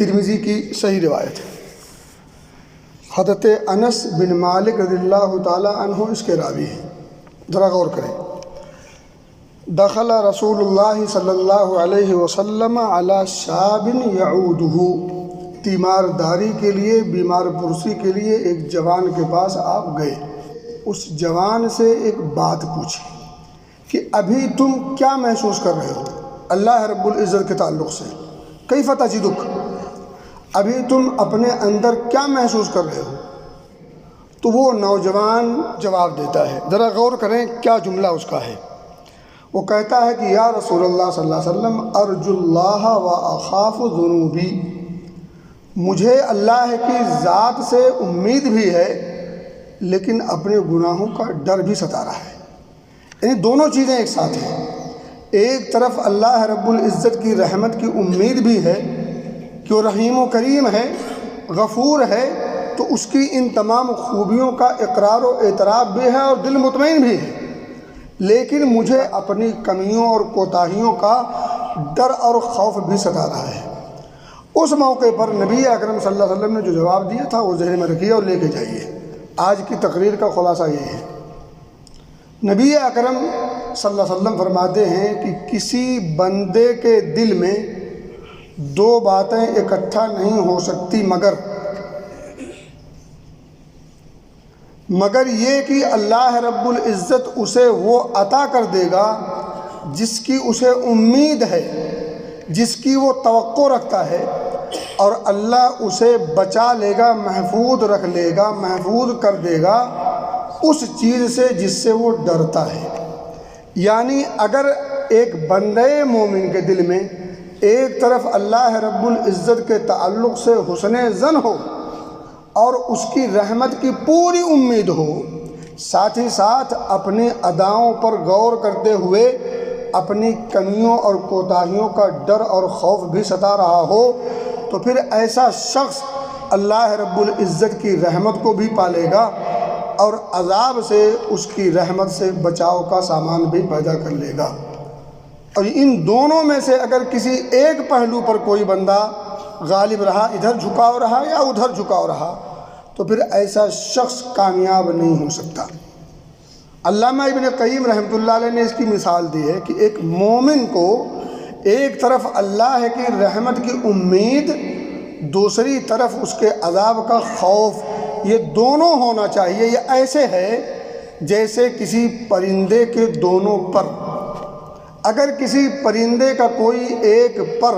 ترمذی کی صحیح روایت ہے۔ حضرت انس بن مالک رضی اللہ تعالیٰ عنہ اس کے راوی ہیں، ذرا غور کریں۔ دخل رسول اللہ صلی اللہ علیہ وسلم علی شاب یعودہ، تیمارداری کے لیے، بیمار پرسی کے لیے ایک جوان کے پاس آپ گئے۔ اس جوان سے ایک بات پوچھی کہ ابھی تم کیا محسوس کر رہے ہو اللہ رب العزت کے تعلق سے؟ کیف تجدک، ابھی تم اپنے اندر کیا محسوس کر رہے ہو؟ تو وہ نوجوان جواب دیتا ہے، ذرا غور کریں کیا جملہ اس کا ہے۔ وہ کہتا ہے کہ یا رسول اللہ صلی اللہ علیہ وسلم ارجو اللہ و اخاف ذنوبی، مجھے اللہ کی ذات سے امید بھی ہے لیکن اپنے گناہوں کا ڈر بھی ستا رہا ہے۔ یعنی دونوں چیزیں ایک ساتھ ہیں، ایک طرف اللہ رب العزت کی رحمت کی امید بھی ہے کہ وہ رحیم و کریم ہے، غفور ہے، تو اس کی ان تمام خوبیوں کا اقرار و اعتراف بھی ہے اور دل مطمئن بھی ہے، لیکن مجھے اپنی کمیوں اور کوتاہیوں کا ڈر اور خوف بھی ستا رہا ہے۔ اس موقع پر نبی اکرم صلی اللہ علیہ وسلم نے جو جواب دیا تھا وہ ذہن میں رکھیے اور لے کے جائیے۔ آج کی تقریر کا خلاصہ یہ ہے، نبی اکرم صلی اللہ علیہ وسلم فرماتے ہیں کہ کسی بندے کے دل میں دو باتیں اکٹھا نہیں ہو سکتی مگر یہ کہ اللہ رب العزت اسے وہ عطا کر دے گا جس کی اسے امید ہے، جس کی وہ توقع رکھتا ہے، اور اللہ اسے بچا لے گا، محفوظ رکھ لے گا، محفوظ کر دے گا اس چیز سے جس سے وہ ڈرتا ہے۔ یعنی اگر ایک بندے مومن کے دل میں ایک طرف اللہ رب العزت کے تعلق سے حسن ظن ہو اور اس کی رحمت کی پوری امید ہو، ساتھ ہی ساتھ اپنی اداؤں پر غور کرتے ہوئے اپنی کمیوں اور کوتاہیوں کا ڈر اور خوف بھی ستا رہا ہو، تو پھر ایسا شخص اللہ رب العزت کی رحمت کو بھی پالے گا اور عذاب سے، اس کی رحمت سے بچاؤ کا سامان بھی پیدا کر لے گا۔ اور ان دونوں میں سے اگر کسی ایک پہلو پر کوئی بندہ غالب رہا، ادھر جھکاؤ رہا یا ادھر جھکاؤ رہا، تو پھر ایسا شخص کامیاب نہیں ہو سکتا۔ علامہ ابن قیم رحمۃ اللہ علیہ نے اس کی مثال دی ہے کہ ایک مومن کو ایک طرف اللہ کی رحمت کی امید، دوسری طرف اس کے عذاب کا خوف، یہ دونوں ہونا چاہیے۔ یہ ایسے ہے جیسے کسی پرندے کے دونوں پر، اگر کسی پرندے کا کوئی ایک پر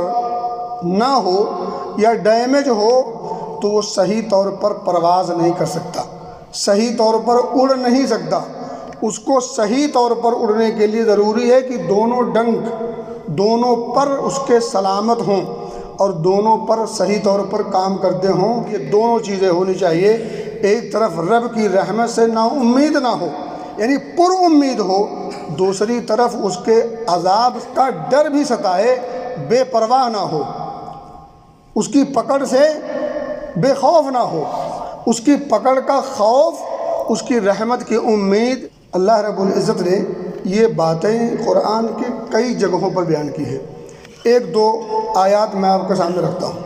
نہ ہو یا ڈیمیج ہو تو وہ صحیح طور پر پرواز نہیں کر سکتا، صحیح طور پر اڑ نہیں سکتا۔ اس کو صحیح طور پر اڑنے کے لیے ضروری ہے کہ دونوں ڈنک، دونوں پر اس کے سلامت ہوں اور دونوں پر صحیح طور پر کام کرتے ہوں۔ یہ دونوں چیزیں ہونی چاہیے، ایک طرف رب کی رحمت سے نا امید نہ ہو، یعنی پر امید ہو، دوسری طرف اس کے عذاب کا ڈر بھی ستائے، بے پرواہ نہ ہو، اس کی پکڑ سے بے خوف نہ ہو، اس کی پکڑ کا خوف، اس کی رحمت کی امید۔ اللہ رب العزت نے یہ باتیں قرآن کے کئی جگہوں پر بیان کی ہیں۔ ایک دو آیات میں آپ کے سامنے رکھتا ہوں۔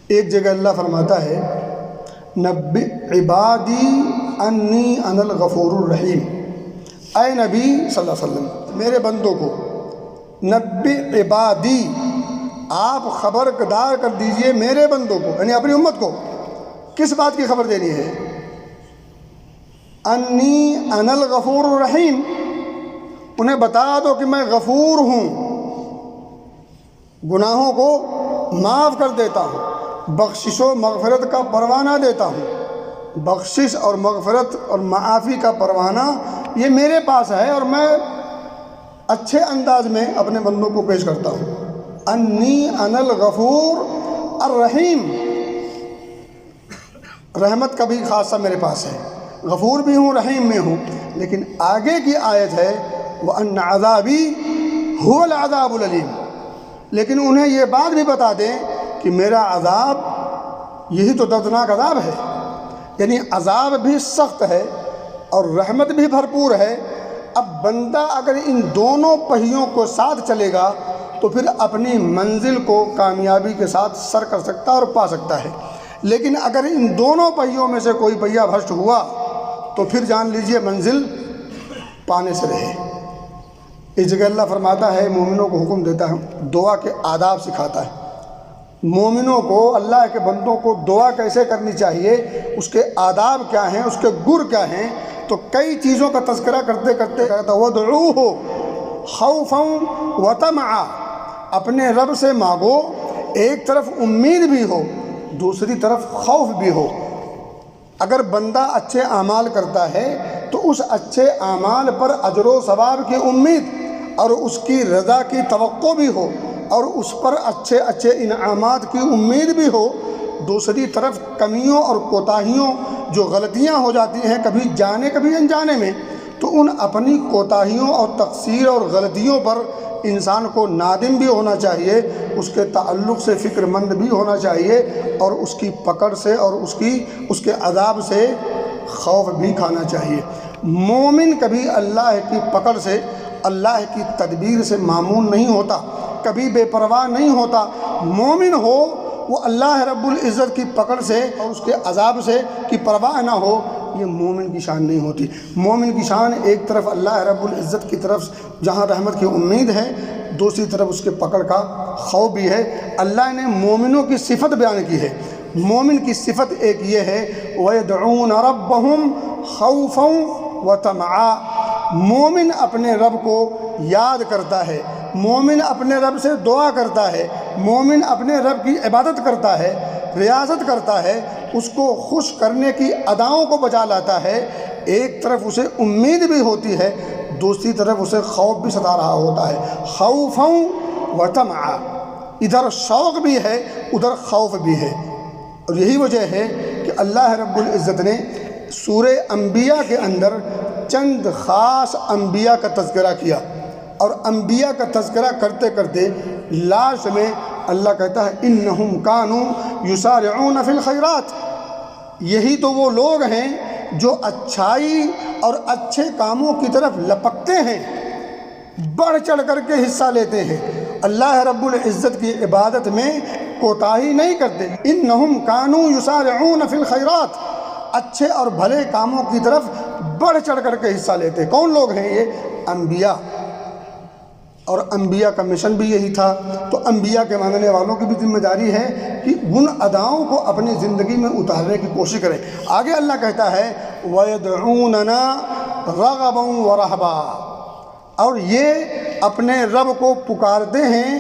ایک جگہ اللہ فرماتا ہے نبئ عبادی انی انا الغفور الرحیم، اے نبی صلی اللہ علیہ وسلم میرے بندوں کو، نبئ عبادی، آپ خبردار کر دیجئے میرے بندوں کو، یعنی اپنی امت کو۔ کس بات کی خبر دینی ہے؟ انی انا الغفور الرحیم، انہیں بتا دو کہ میں غفور ہوں، گناہوں کو معاف کر دیتا ہوں، بخشش و مغفرت کا پروانہ دیتا ہوں۔ بخشش اور مغفرت اور معافی کا پروانہ یہ میرے پاس ہے اور میں اچھے انداز میں اپنے بندوں کو پیش کرتا ہوں۔ انی انا الغفور الرحیم، رحمت کا بھی خاصہ میرے پاس ہے، غفور بھی ہوں، رحیم میں ہوں۔ لیکن آگے کی آیت ہے وَأَنَّ عَذَابِي هُوَ الْعَذَابُ الْأَلِيمُ، لیکن انہیں یہ بات بھی بتا دیں کہ میرا عذاب یہی تو دردناک عذاب ہے، یعنی عذاب بھی سخت ہے اور رحمت بھی بھرپور ہے۔ اب بندہ اگر ان دونوں پہیوں کو ساتھ چلے گا تو پھر اپنی منزل کو کامیابی کے ساتھ سر کر سکتا ہے اور پا سکتا ہے۔ لیکن اگر ان دونوں پہیوں میں سے کوئی پہیا بھرشٹ ہوا تو پھر جان لیجئے منزل پانے سے رہے۔ اس جگہ اللہ فرماتا ہے، مومنوں کو حکم دیتا ہے، دعا کے آداب سکھاتا ہے۔ مومنوں کو، اللہ کے بندوں کو دعا کیسے کرنی چاہیے، اس کے آداب کیا ہیں، اس کے گر کیا ہیں، تو کئی چیزوں کا تذکرہ کرتے کرتے کہتا وَادْعُوهُ خَوْفًا وَطَمَعًا، اپنے رب سے مانگو، ایک طرف امید بھی ہو، دوسری طرف خوف بھی ہو۔ اگر بندہ اچھے اعمال کرتا ہے تو اس اچھے اعمال پر اجر و ثواب کی امید اور اس کی رضا کی توقع بھی ہو، اور اس پر اچھے اچھے انعامات کی امید بھی ہو۔ دوسری طرف کمیوں اور کوتاہیوں، جو غلطیاں ہو جاتی ہیں کبھی جانے کبھی انجانے میں، تو ان اپنی کوتاہیوں اور تقصیر اور غلطیوں پر انسان کو نادم بھی ہونا چاہیے، اس کے تعلق سے فکر مند بھی ہونا چاہیے، اور اس کی پکڑ سے اور اس کے عذاب سے خوف بھی کھانا چاہیے۔ مومن کبھی اللہ کی پکڑ سے، اللہ کی تدبیر سے معمون نہیں ہوتا، کبھی بے پرواہ نہیں ہوتا۔ مومن ہو وہ اللہ رب العزت کی پکڑ سے اور اس کے عذاب سے کی پرواہ نہ ہو، یہ مومن کی شان نہیں ہوتی۔ مومن کی شان ایک طرف اللہ رب العزت کی طرف جہاں رحمت کی امید ہے، دوسری طرف اس کے پکڑ کا خوف بھی ہے۔ اللہ نے مومنوں کی صفت بیان کی ہے۔ مومن کی صفت ایک یہ ہے وَيَدْعُونَ رَبَّهُمْ خَوْفًا وَطَمَعًا، مومن اپنے رب کو یاد کرتا ہے، مومن اپنے رب سے دعا کرتا ہے، مومن اپنے رب کی عبادت کرتا ہے، ریاضت کرتا ہے، اس کو خوش کرنے کی اداؤں کو بجا لاتا ہے۔ ایک طرف اسے امید بھی ہوتی ہے، دوسری طرف اسے خوف بھی ستا رہا ہوتا ہے۔ خوفاً وطمعا، ادھر شوق بھی ہے ادھر خوف بھی ہے۔ اور یہی وجہ ہے کہ اللہ رب العزت نے سورہ انبیاء کے اندر چند خاص انبیاء کا تذکرہ کیا، اور انبیاء کا تذکرہ کرتے کرتے لاسٹ میں اللہ کہتا ہے انہم کانوا یسارعون فی الخیرات، یہی تو وہ لوگ ہیں جو اچھائی اور اچھے کاموں کی طرف لپکتے ہیں، بڑھ چڑھ کر کے حصہ لیتے ہیں، اللہ رب العزت کی عبادت میں کوتاہی نہیں کرتے۔ انہم کانوا یسارعون فی الخیرات، اچھے اور بھلے کاموں کی طرف بڑھ چڑھ کر کے حصہ لیتے۔ کون لوگ ہیں یہ؟ انبیاء۔ اور انبیاء کا مشن بھی یہی تھا، تو انبیاء کے ماننے والوں کی بھی ذمہ داری ہے کہ ان اداؤں کو اپنی زندگی میں اتارنے کی کوشش کریں۔ آگے اللہ کہتا ہے وَيَدْعُونَنَا رَغَبًا وَرَهْبًا، اور یہ اپنے رب کو پکارتے ہیں،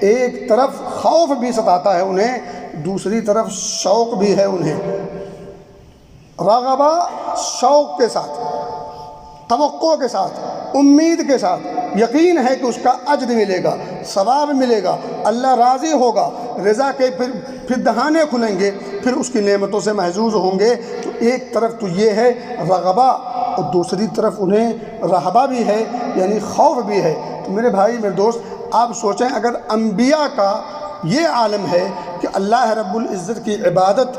ایک طرف خوف بھی ستاتا ہے انہیں، دوسری طرف شوق بھی ہے انہیں۔ رغبہ شوق کے ساتھ، توقع کے ساتھ، امید کے ساتھ، یقین ہے کہ اس کا اجر ملے گا، ثواب ملے گا، اللہ راضی ہوگا، رضا کے پھر دہانے کھلیں گے، پھر اس کی نعمتوں سے محظوظ ہوں گے۔ تو ایک طرف تو یہ ہے رغبہ، اور دوسری طرف انہیں رہبہ بھی ہے، یعنی خوف بھی ہے۔ تو میرے بھائی میرے دوست، آپ سوچیں اگر انبیاء کا یہ عالم ہے کہ اللہ رب العزت کی عبادت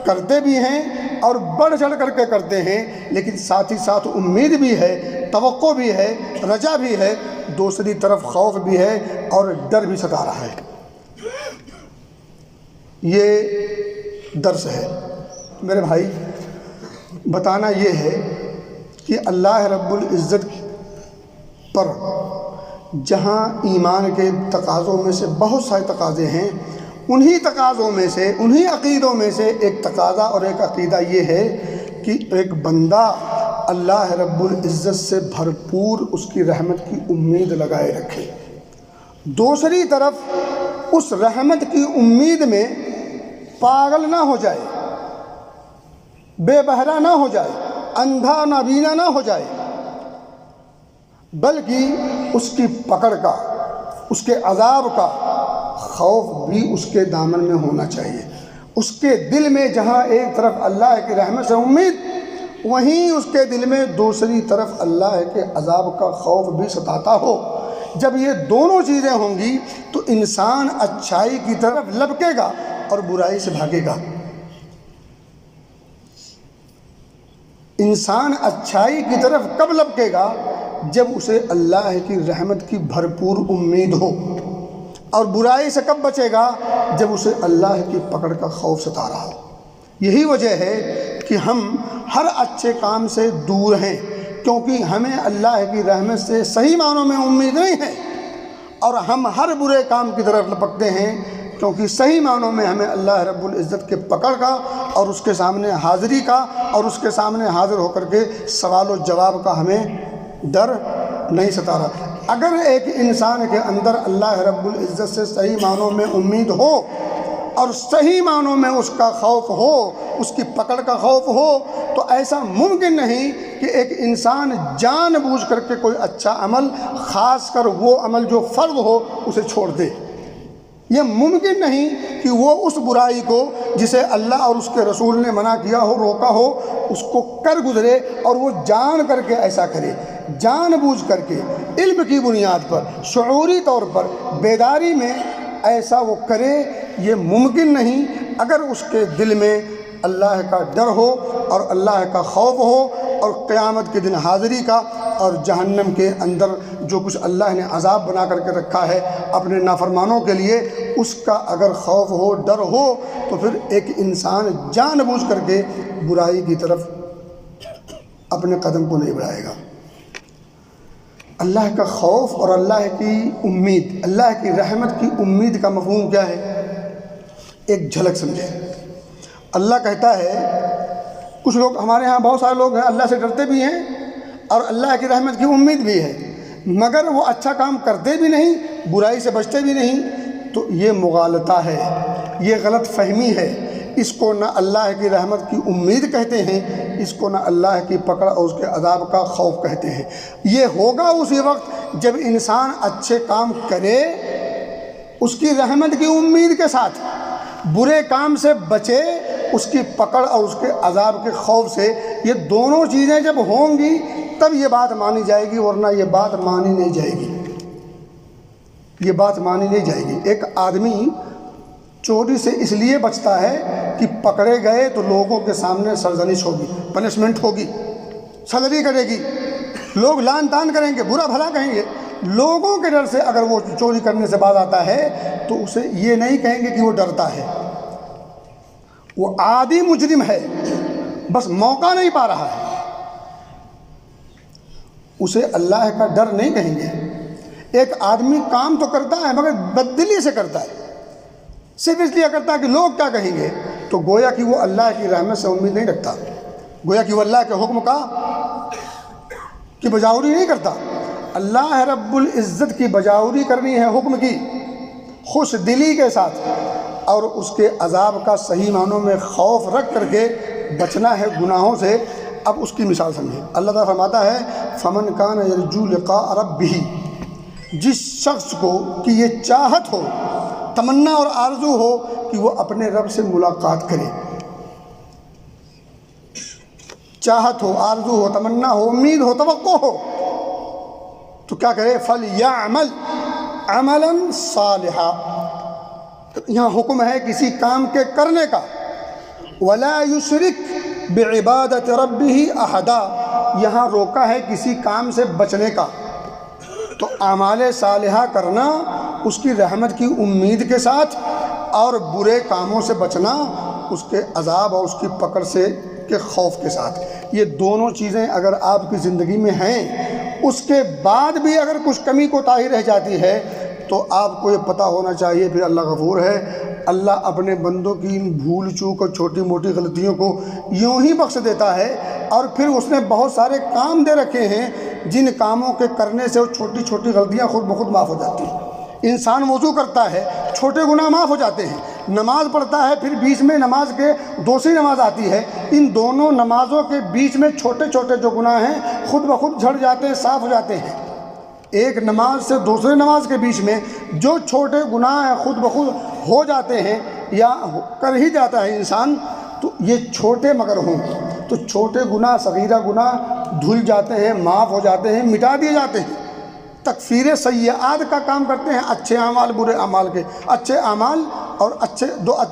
کرتے بھی ہیں اور بڑھ چڑھ کر کے کرتے ہیں، لیکن ساتھ ہی ساتھ امید بھی ہے، توقع بھی ہے، رجا بھی ہے، دوسری طرف خوف بھی ہے اور ڈر بھی ستا رہا ہے۔ یہ درس ہے میرے بھائی، بتانا یہ ہے کہ اللہ رب العزت پر جہاں ایمان کے تقاضوں میں سے بہت سارے تقاضے ہیں، انہی تقاضوں میں سے، انہی عقیدوں میں سے ایک تقاضا اور ایک عقیدہ یہ ہے کہ ایک بندہ اللہ رب العزت سے بھرپور اس کی رحمت کی امید لگائے رکھے، دوسری طرف اس رحمت کی امید میں پاگل نہ ہو جائے، بے بہرا نہ ہو جائے، اندھا نابینا نہ ہو جائے، بلکہ اس کی پکڑ کا، اس کے عذاب کا خوف بھی اس کے دامن میں ہونا چاہیے۔ اس کے دل میں جہاں ایک طرف اللہ کی رحمت سے امید، وہیں اس کے دل میں دوسری طرف اللہ کے عذاب کا خوف بھی ستاتا ہو۔ جب یہ دونوں چیزیں ہوں گی تو انسان اچھائی کی طرف لپکے گا اور برائی سے بھاگے گا۔ انسان اچھائی کی طرف کب لپکے گا؟ جب اسے اللہ کی رحمت کی بھرپور امید ہو، اور برائی سے کب بچے گا؟ جب اسے اللہ کی پکڑ کا خوف ستا رہا ہو۔ یہی وجہ ہے کہ ہم ہر اچھے کام سے دور ہیں، کیونکہ ہمیں اللہ کی رحمت سے صحیح معنوں میں امید نہیں ہے، اور ہم ہر برے کام کی طرف لپکتے ہیں، کیونکہ صحیح معنوں میں ہمیں اللہ رب العزت کے پکڑ کا اور اس کے سامنے حاضری کا اور اس کے سامنے حاضر ہو کر کے سوال و جواب کا ہمیں ڈر نہیں ستا رہا۔ اگر ایک انسان کے اندر اللہ رب العزت سے صحیح معنوں میں امید ہو اور صحیح معنوں میں اس کا خوف ہو، اس کی پکڑ کا خوف ہو، تو ایسا ممکن نہیں کہ ایک انسان جان بوجھ کر کے کوئی اچھا عمل، خاص کر وہ عمل جو فرض ہو، اسے چھوڑ دے۔ یہ ممکن نہیں کہ وہ اس برائی کو جسے اللہ اور اس کے رسول نے منع کیا ہو، روکا ہو، اس کو کر گزرے اور وہ جان کر کے ایسا کرے، جان بوجھ کر کے، علم کی بنیاد پر، شعوری طور پر، بیداری میں ایسا وہ کرے۔ یہ ممکن نہیں اگر اس کے دل میں اللہ کا ڈر ہو اور اللہ کا خوف ہو اور قیامت کے دن حاضری کا اور جہنم کے اندر جو کچھ اللہ نے عذاب بنا کر کے رکھا ہے اپنے نافرمانوں کے لیے، اس کا اگر خوف ہو، ڈر ہو، تو پھر ایک انسان جان بوجھ کر کے برائی کی طرف اپنے قدم کو نہیں بڑھائے گا۔ اللہ کا خوف اور اللہ کی امید، اللہ کی رحمت کی امید کا مفہوم کیا ہے؟ ایک جھلک سمجھیں۔ اللہ کہتا ہے، کچھ لوگ ہمارے ہاں بہت سارے لوگ ہیں اللہ سے ڈرتے بھی ہیں اور اللہ کی رحمت کی امید بھی ہے، مگر وہ اچھا کام کرتے بھی نہیں، برائی سے بچتے بھی نہیں، تو یہ مغالطہ ہے، یہ غلط فہمی ہے۔ اس کو نہ اللہ کی رحمت کی امید کہتے ہیں، اس کو نہ اللہ کی پکڑ اور اس کے عذاب کا خوف کہتے ہیں۔ یہ ہوگا اسی وقت جب انسان اچھے کام کرے اس کی رحمت کی امید کے ساتھ، برے کام سے بچے اس کی پکڑ اور اس کے عذاب کے خوف سے۔ یہ دونوں چیزیں جب ہوں گی تب یہ بات مانی جائے گی، ورنہ یہ بات مانی نہیں جائے گی، یہ بات مانی نہیں جائے گی۔ ایک آدمی چوری سے اس لیے بچتا ہے کہ پکڑے گئے تو لوگوں کے سامنے سرزنش ہوگی، پنشمنٹ ہوگی، سزا کرے گی، لوگ لعن طعن کریں گے، برا بھلا کہیں گے۔ لوگوں کے ڈر سے اگر وہ چوری کرنے سے باز آتا ہے تو اسے یہ نہیں کہیں گے کہ وہ ڈرتا ہے، وہ عادی مجرم ہے، بس موقع نہیں پا رہا ہے، اسے اللہ کا ڈر نہیں کہیں گے۔ ایک آدمی کام تو کرتا ہے مگر بددلی سے کرتا ہے، صرف اس لیے کرتا ہے کہ لوگ کیا کہیں گے، تو گویا کہ وہ اللہ کی رحمت سے امید نہیں رکھتا، گویا کہ وہ اللہ کے حکم کا کی بجاوری نہیں کرتا۔ اللہ رب العزت کی بجاوری کرنی ہے، حکم کی خوش دلی کے ساتھ، اور اس کے عذاب کا صحیح معنوں میں خوف رکھ کر کے بچنا ہے گناہوں سے۔ اب اس کی مثال سمجھیں۔ اللہ تعالیٰ فرماتا ہے فمن کان یرجو لقاء ربہ، جس شخص کو کہ یہ چاہت ہو، تمنا اور آرزو ہو کہ وہ اپنے رب سے ملاقات کرے، چاہت ہو، آرزو ہو، تمنا ہو، امید ہو، توقع ہو، تو کیا کرے؟ فَلْيَعْمَلْ عَمَلًا صَالِحًا، یہاں حکم ہے کسی کام کے کرنے کا، وَلَا يُشْرِكْ بِعِبَادَةِ رَبِّهِ أَحَدًا، یہاں روکا ہے کسی کام سے بچنے کا۔ تو اعمال صالحہ کرنا اس کی رحمت کی امید کے ساتھ، اور برے کاموں سے بچنا اس کے عذاب اور اس کی پکڑ سے کے خوف کے ساتھ۔ یہ دونوں چیزیں اگر آپ کی زندگی میں ہیں، اس کے بعد بھی اگر کچھ کمی کوتاہی رہ جاتی ہے تو آپ کو یہ پتہ ہونا چاہیے پھر اللہ غفور ہے۔ اللہ اپنے بندوں کی ان بھول چوک اور چھوٹی موٹی غلطیوں کو یوں ہی بخش دیتا ہے، اور پھر اس نے بہت سارے کام دے رکھے ہیں جن کاموں کے کرنے سے وہ چھوٹی چھوٹی غلطیاں خود بخود معاف ہو جاتی ہیں۔ انسان وضو کرتا ہے، چھوٹے گناہ معاف ہو جاتے ہیں، نماز پڑھتا ہے، پھر بیچ میں نماز کے دوسری نماز آتی ہے، ان دونوں نمازوں کے بیچ میں چھوٹے چھوٹے جو گناہ ہیں خود بخود جھڑ جاتے ہیں، صاف ہو جاتے ہیں۔ ایک نماز سے دوسرے نماز کے بیچ میں جو چھوٹے گناہ ہیں خود بخود ہو جاتے ہیں یا کر ہی جاتا ہے انسان، تو یہ چھوٹے مگر ہوں تو چھوٹے گناہ، صغیرہ گناہ دھل جاتے ہیں، معاف ہو جاتے ہیں، مٹا دیے جاتے ہیں۔ تکفیر سیئات کا کام کرتے ہیں، اچھے اعمال برے اعمال کے، اچھے اعمال اور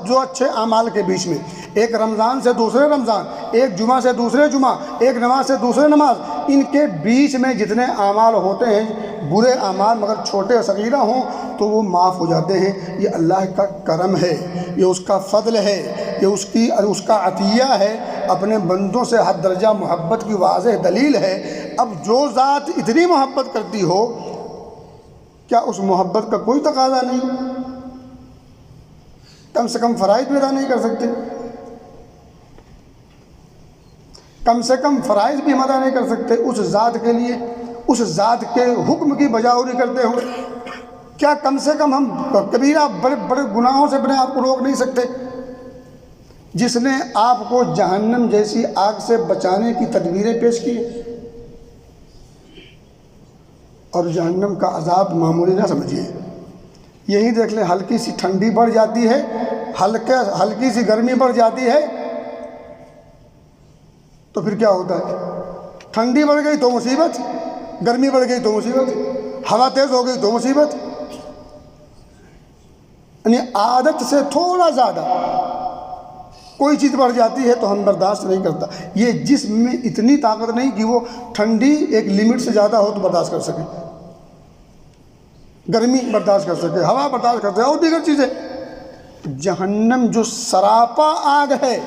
جو اچھے اعمال کے بیچ میں، ایک رمضان سے دوسرے رمضان، ایک جمعہ سے دوسرے جمعہ، ایک نماز سے دوسرے نماز، ان کے بیچ میں جتنے اعمال ہوتے ہیں برے اعمال مگر چھوٹے صغیرہ ہوں تو وہ معاف ہو جاتے ہیں۔ یہ اللہ کا کرم ہے، یہ اس کا فضل ہے، یہ اس کا عطیہ ہے، اپنے بندوں سے حد درجہ محبت کی واضح دلیل ہے۔ اب جو ذات اتنی محبت کرتی ہو، کیا اس محبت کا کوئی تقاضا نہیں؟ کم سے کم فرائض بھی ادا نہیں کر سکتے؟ کم سے کم فرائض بھی ہم ادا نہیں کر سکتے اس ذات کے لیے، اس ذات کے حکم کی بجاوری کرتے ہوئے؟ کیا کم سے کم ہم کبیرہ بڑے بڑے گناہوں سے اپنے آپ کو روک نہیں سکتے؟ جس نے آپ کو جہنم جیسی آگ سے بچانے کی تدبیریں پیش کی، اور جہنم کا عذاب معمولی نہ سمجھیے۔ یہی دیکھ لیں، ہلکی سی ٹھنڈی بڑھ جاتی ہے، ہلکی سی گرمی بڑھ جاتی ہے تو پھر کیا ہوتا ہے؟ ٹھنڈی بڑھ گئی تو مصیبت، گرمی بڑھ گئی تو مصیبت، ہوا تیز ہو گئی تو مصیبت۔ یعنی عادت سے تھوڑا زیادہ کوئی چیز بڑھ جاتی ہے تو ہم برداشت نہیں کرتا۔ یہ جسم میں اتنی طاقت نہیں کہ وہ ٹھنڈی ایک لمٹ سے زیادہ ہو تو برداشت کر سکے، گرمی برداشت کر سکے، ہوا برداشت کر سکے اور دیگر چیزیں۔ جہنم جو سراپا آگ ہے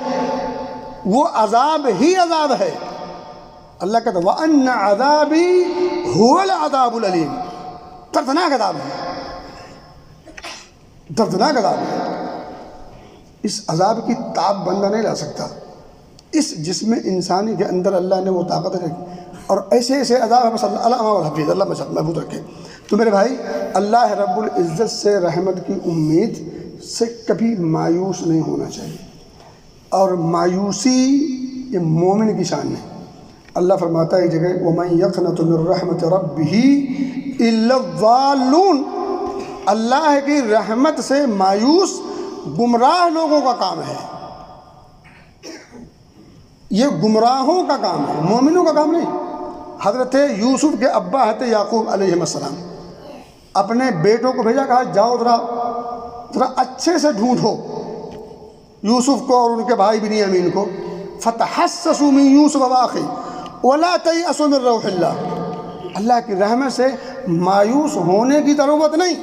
وہ عذاب ہی عذاب ہے۔ اللہ کہتا ہے وَأَنَّ عَذَابِي هُوَ الْعَذَابُ الْأَلِيمُ، دردناک عذاب ہے، دردناک عذاب ہے۔ اس عذاب کی تاب بندہ نہیں لا سکتا۔ اس جسم انسانی کے اندر اللہ نے وہ طاقت رکھی، اور ایسے ایسے عذاب ہے، اللہ الحفیظ، اللہ محفوظ رکھے۔ تو میرے بھائی، اللہ رب العزت سے رحمت کی امید سے کبھی مایوس نہیں ہونا چاہیے، اور مایوسی یہ مومن کی شان ہے۔ اللہ فرماتا ہے ایک جگہ وَمَن يَقْنَطُ مِن رَحْمَةِ رَبِّهِ إِلَّا الضَّالُّونَ، اللہ کی رحمت سے مایوس گمراہ لوگوں کا کام ہے۔ یہ گمراہوں کا کام ہے، مومنوں کا کام نہیں۔ حضرت یوسف کے ابا حضرت یعقوب علیہ السلام اپنے بیٹوں کو بھیجا، کہا جاؤ ذرا اچھے سے ڈھونڈو یوسف کو اور ان کے بھائی بنیامین کو، فَتَحَسَّسُوا مِن يُوسُفَ وَأَخِيهِ وَلَا تَيْأَسُوا مِن رَوْحِ اللَّهِ۔ اللہ کی رحمت سے مایوس ہونے کی ضرورت نہیں۔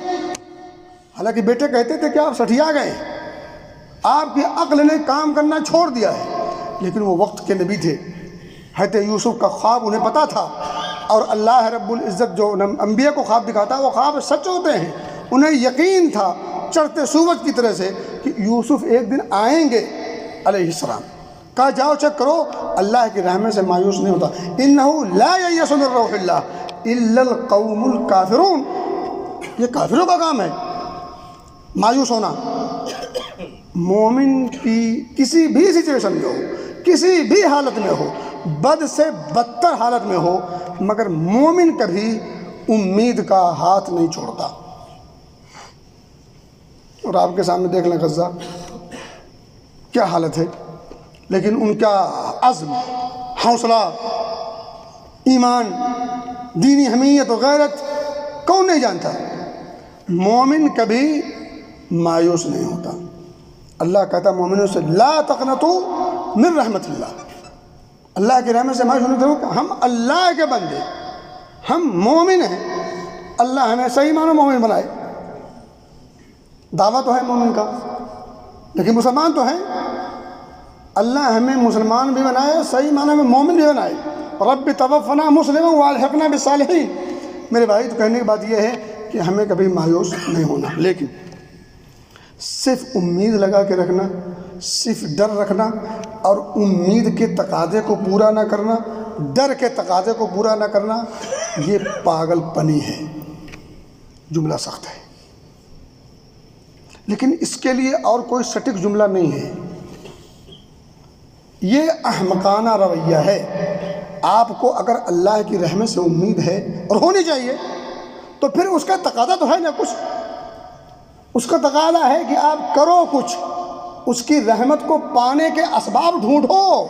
حالانکہ بیٹے کہتے تھے کہ آپ سٹھیا گئے، آپ کی عقل نے کام کرنا چھوڑ دیا ہے، لیکن وہ وقت کے نبی تھے۔ حضرت یوسف کا خواب انہیں پتا تھا، اور اللہ رب العزت جو انبیاء کو خواب دکھاتا ہے وہ خواب سچ ہوتے ہیں۔ انہیں یقین تھا چڑھتے سورج کی طرح سے کہ یوسف ایک دن آئیں گے علیہ السلام۔ کہا جاؤ چیک کرو، اللہ کی رحمت سے مایوس نہیں ہوتا۔ إِنَّهُ لَا يَيْأَسُ مِن رَوْحِ اللَّهِ إِلَّا الْقَوْمُ الْكَافِرُونَ، یہ کافروں کا کام ہے مایوس ہونا۔ مومن کی کسی بھی سچویشن میں ہو، کسی بھی حالت میں ہو، بد سے بدتر حالت میں ہو، مگر مومن کبھی امید کا ہاتھ نہیں چھوڑتا۔ اور آپ کے سامنے دیکھ لیں غزہ کیا حالت ہے، لیکن ان کا عزم، حوصلہ، ایمان، دینی حمیت و غیرت کون نہیں جانتا؟ مومن کبھی مایوس نہیں ہوتا۔ اللہ کہتا ہے مومنوں سے لا تقنطوا من رحمت اللہ، اللہ کی رحمت سے مایوس نہیں ہوتا۔ ہم اللہ کے بندے، ہم مومن ہیں، اللہ ہمیں صحیح معنی مومن بنائے۔ دعویٰ تو ہے مومن کا، لیکن مسلمان تو ہیں۔ اللہ ہمیں مسلمان بھی بنائے، صحیح معنی میں مومن بھی بنائے۔ رب توفنا مسلما والحقنا بالصالحین۔ میرے بھائی، تو کہنے کی بات یہ ہے کہ ہمیں کبھی مایوس نہیں ہونا، لیکن صرف امید لگا کے رکھنا، صرف ڈر رکھنا اور امید کے تقاضے کو پورا نہ کرنا، ڈر کے تقاضے کو پورا نہ کرنا، یہ پاگل پنی ہے۔ جملہ سخت ہے، لیکن اس کے لیے اور کوئی سٹک جملہ نہیں ہے۔ یہ احمقانہ رویہ ہے۔ آپ کو اگر اللہ کی رحمت سے امید ہے اور ہونی چاہیے تو پھر اس کا تقاضا تو ہے نا کچھ، اس کا تقاضا ہے کہ آپ کرو کچھ، اس کی رحمت کو پانے کے اسباب ڈھونڈو،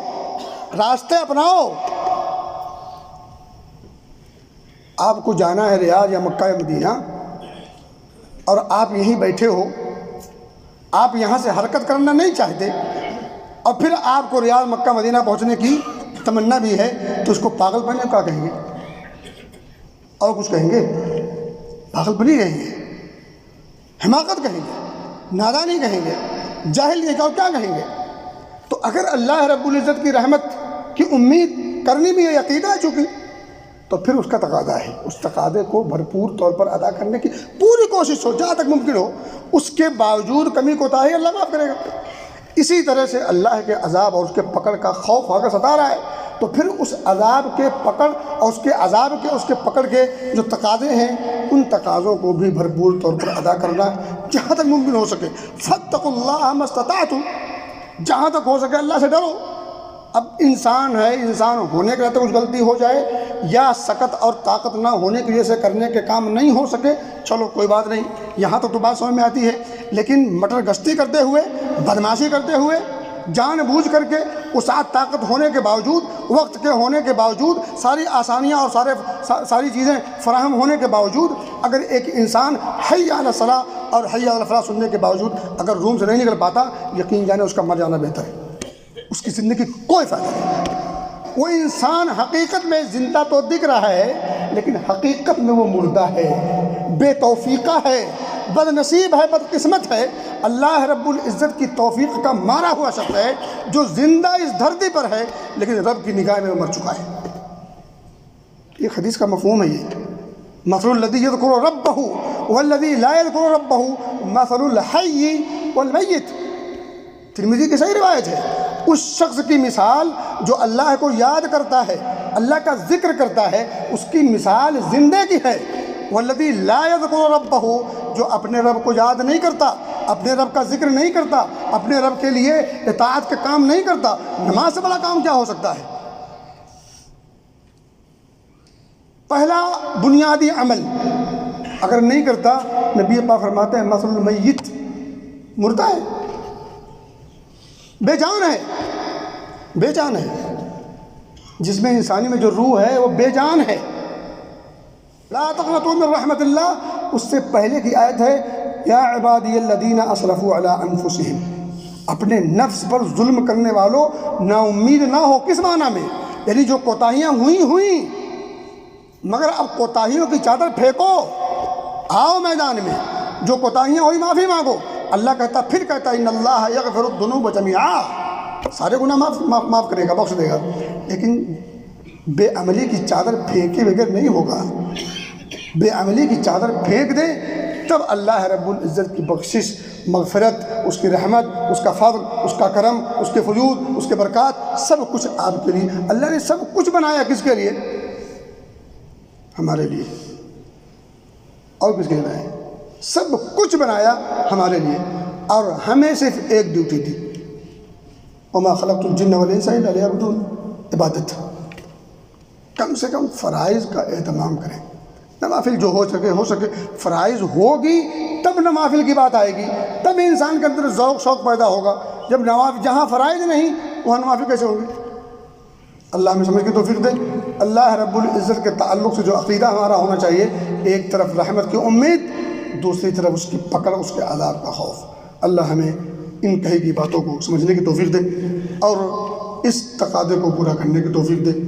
راستے اپناؤ۔ آپ کو جانا ہے ریاض یا مکہ یا مدینہ، اور آپ یہیں بیٹھے ہو، آپ یہاں سے حرکت کرنا نہیں چاہتے، اور پھر آپ کو ریاض مکہ مدینہ پہنچنے کی تمنا بھی ہے، تو اس کو پاگل پن کیا کہیں گے؟ اور کچھ کہیں گے؟ پاگل بنی کہیں گے، حماقت کہیں گے، نادانی کہیں گے، جاہل کہیں گے، اور کیا کہیں گے؟ تو اگر اللہ رب العزت کی رحمت کی امید کرنی بھی ہے، عقیدہ ہے چونکہ، تو پھر اس کا تقاضا ہے، اس تقاضے کو بھرپور طور پر ادا کرنے کی پوری کوشش ہو جہاں تک ممکن ہو، اس کے باوجود کمی کوتاہی اللہ معاف کرے گا۔ اسی طرح سے اللہ کے عذاب اور اس کے پکڑ کا خوف اگر ستا رہا ہے تو پھر اس عذاب کے پکڑ اور اس کے عذاب کے اس کے پکڑ کے جو تقاضے ہیں ان تقاضوں کو بھی بھرپور طور پر ادا کرنا جہاں تک ممکن ہو سکے۔ فاتقوا اللہ ما استطعتم، جہاں تک ہو سکے اللہ سے ڈرو۔ اب انسان ہے، انسان ہونے کے رہتے کچھ غلطی ہو جائے یا سکت اور طاقت نہ ہونے کی وجہ سے کرنے کے کام نہیں ہو سکے، چلو کوئی بات نہیں، یہاں تک تو بات سمجھ میں آتی ہے، لیکن مٹر گشتی کرتے ہوئے، بدماشی کرتے ہوئے، جان بوجھ کر کے، وسعت طاقت ہونے کے باوجود، وقت کے ہونے کے باوجود، ساری آسانیاں اور ساری چیزیں فراہم ہونے کے باوجود اگر ایک انسان حی علی الصلاۃ اور حی علی الفلاح سننے کے باوجود اگر روم سے نہیں نکل پاتا، یقین جانے اس کا مر جانا بہتر ہے، اس کی زندگی کوئی فائدہ نہیں۔ وہ انسان حقیقت میں زندہ تو دکھ رہا ہے لیکن حقیقت میں وہ مردہ ہے، بے توفیقہ ہے، بد نصیب ہے، بد قسمت ہے۔ اللہ رب العزت کی توفیق کا مارا ہوا شخص ہے جو زندہ اس دھرتی پر ہے لیکن رب کی نگاہ میں مر چکا ہے۔ یہ حدیث کا مفہوم ہے، یہ مثل الذی یذکر ربہ والذی لا یذکر ربہ مثل الحی والمیت، ترمذی کی صحیح روایت ہے۔ اس شخص کی مثال جو اللہ کو یاد کرتا ہے، اللہ کا ذکر کرتا ہے، اس کی مثال زندے کی ہے۔ والذی لا یذکر ربہ، جو اپنے رب کو یاد نہیں کرتا، اپنے رب کا ذکر نہیں کرتا، اپنے رب کے لیے اطاعت کا کام نہیں کرتا۔ نماز سے بڑا کام کیا ہو سکتا ہے؟ پہلا بنیادی عمل اگر نہیں کرتا، نبی پاک فرماتے ہیں مثل المیت، مردہ ہے، بے جان ہے، بے جان ہے، جس میں انسانی میں جو روح ہے وہ بے جان ہے۔ لا تقنطوا من رحمت اللہ، اس سے پہلے کی آیت ہے یا عبادی الذین اسرفوا علی انفسہم، اپنے نفس پر ظلم کرنے والوں نا امید نہ ہو۔ کس معنی میں؟ یعنی جو کوتاہیاں ہوئیں مگر اب کوتاہیوں کی چادر پھینکو، آؤ میدان میں، جو کوتاہیاں ہوئی معافی مانگو۔ اللہ کہتا، پھر کہتا ان اللہ یغفر الذنوب جميعا، سارے گناہ معاف کرے گا، بخش دے گا، لیکن بے عملی کی چادر پھینکے بغیر نہیں ہوگا۔ بے عملی کی چادر پھینک دے تب اللہ رب العزت کی بخشش، مغفرت، اس کی رحمت، اس کا فضل، اس کا کرم، اس کے فیوض، اس کے برکات، سب کچھ آپ کے لیے۔ اللہ نے سب کچھ بنایا کس کے لیے؟ ہمارے لیے۔ اور کس کے لیے بنایا؟ سب کچھ بنایا ہمارے لیے، اور ہمیں صرف ایک ڈیوٹی دی، وما خلقت الجن والانس الا لیعبدون، عبادت۔ کم سے کم فرائض کا اہتمام کریں، نوافل جو ہو سکے فرائض ہوگی تب نوافل کی بات آئے گی، تب انسان کے اندر ذوق شوق پیدا ہوگا۔ جب جہاں فرائض نہیں وہاں نوافل کیسے ہوں گے؟ اللہ ہمیں سمجھ کی توفیق دے۔ اللہ رب العزت کے تعلق سے جو عقیدہ ہمارا ہونا چاہیے، ایک طرف رحمت کی امید، دوسری طرف اس کی پکڑ، اس کے عذاب کا خوف۔ اللہ ہمیں ان کہی کی باتوں کو سمجھنے کی توفیق دے اور اس تقاضے کو پورا کرنے کی توفیق دے۔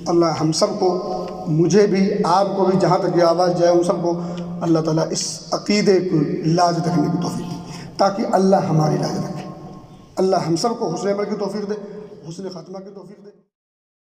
اللہ ہم سب کو، مجھے بھی، آپ کو بھی، جہاں تک یہ آواز جائے ان سب کو اللہ تعالیٰ اس عقیدے کو لاز رکھنے کی توفیق دے تاکہ اللہ ہماری لاز رکھے۔ اللہ ہم سب کو حسن عمل کی توفیق دے، حسن خاتمہ کی توفیق دے۔